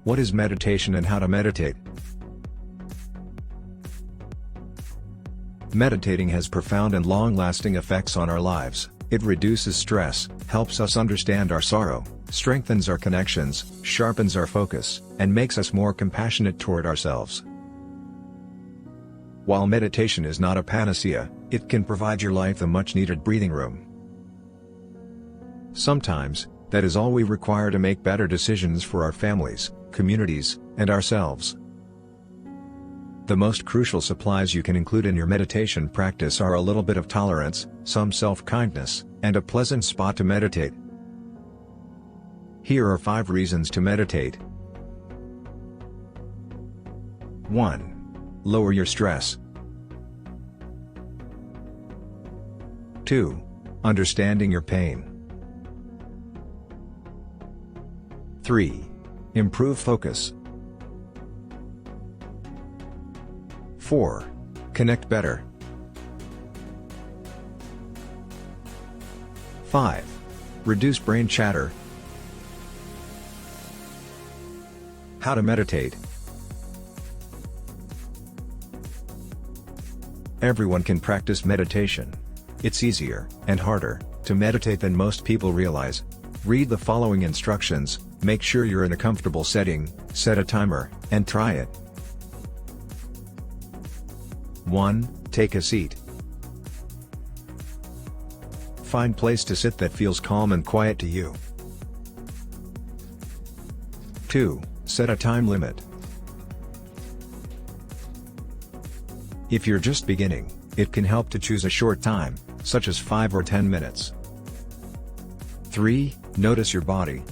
What is meditation and how to meditate? Meditating has profound and long-lasting effects on our lives. It reduces stress, helps us understand our sorrow, strengthens our connections, sharpens our focus, and makes us more compassionate toward ourselves. While meditation is not a panacea, it can provide your life the much-needed breathing room. Sometimes, that is all we require to make better decisions for our families, communities, and ourselves. The most crucial supplies you can include in your meditation practice are a little bit of tolerance, some self-kindness, and a pleasant spot to meditate. Here are 5 reasons to meditate. 1. Lower your stress. 2. Understanding your pain. 3. Improve focus. 4. Connect better. 5. Reduce brain chatter. How to meditate. Everyone can practice meditation. It's easier, and harder, to meditate than most people realize. Read the following instructions, make sure you're in a comfortable setting, set a timer, and try it. 1. Take a seat. Find place to sit that feels calm and quiet to you. 2. Set a time limit. If you're just beginning, it can help to choose a short time, such as 5 or 10 minutes. 3. Notice your body.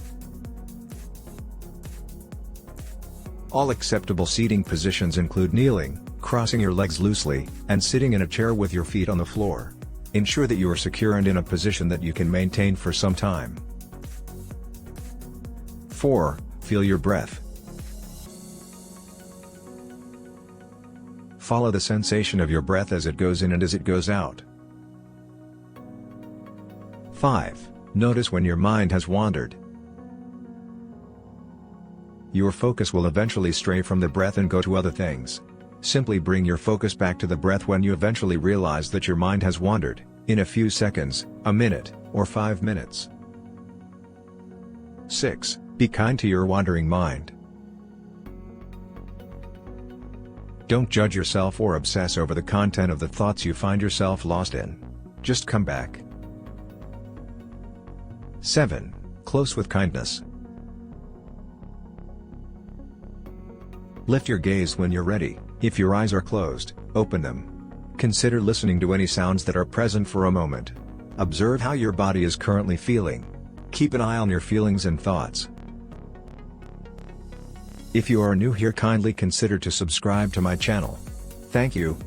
All acceptable seating positions include kneeling, crossing your legs loosely, and sitting in a chair with your feet on the floor. Ensure that you are secure and in a position that you can maintain for some time. 4. Feel your breath. Follow the sensation of your breath as it goes in and as it goes out. 5. Notice when your mind has wandered. Your focus will eventually stray from the breath and go to other things. Simply bring your focus back to the breath when you eventually realize that your mind has wandered, in a few seconds, a minute, or 5 minutes. 6. Be kind to your wandering mind. Don't judge yourself or obsess over the content of the thoughts you find yourself lost in. Just come back. 7. Close with kindness. Lift your gaze when you're ready. If your eyes are closed, open them. Consider listening to any sounds that are present for a moment. Observe how your body is currently feeling. Keep an eye on your feelings and thoughts. If you are new here, kindly consider to subscribe to my channel. Thank you.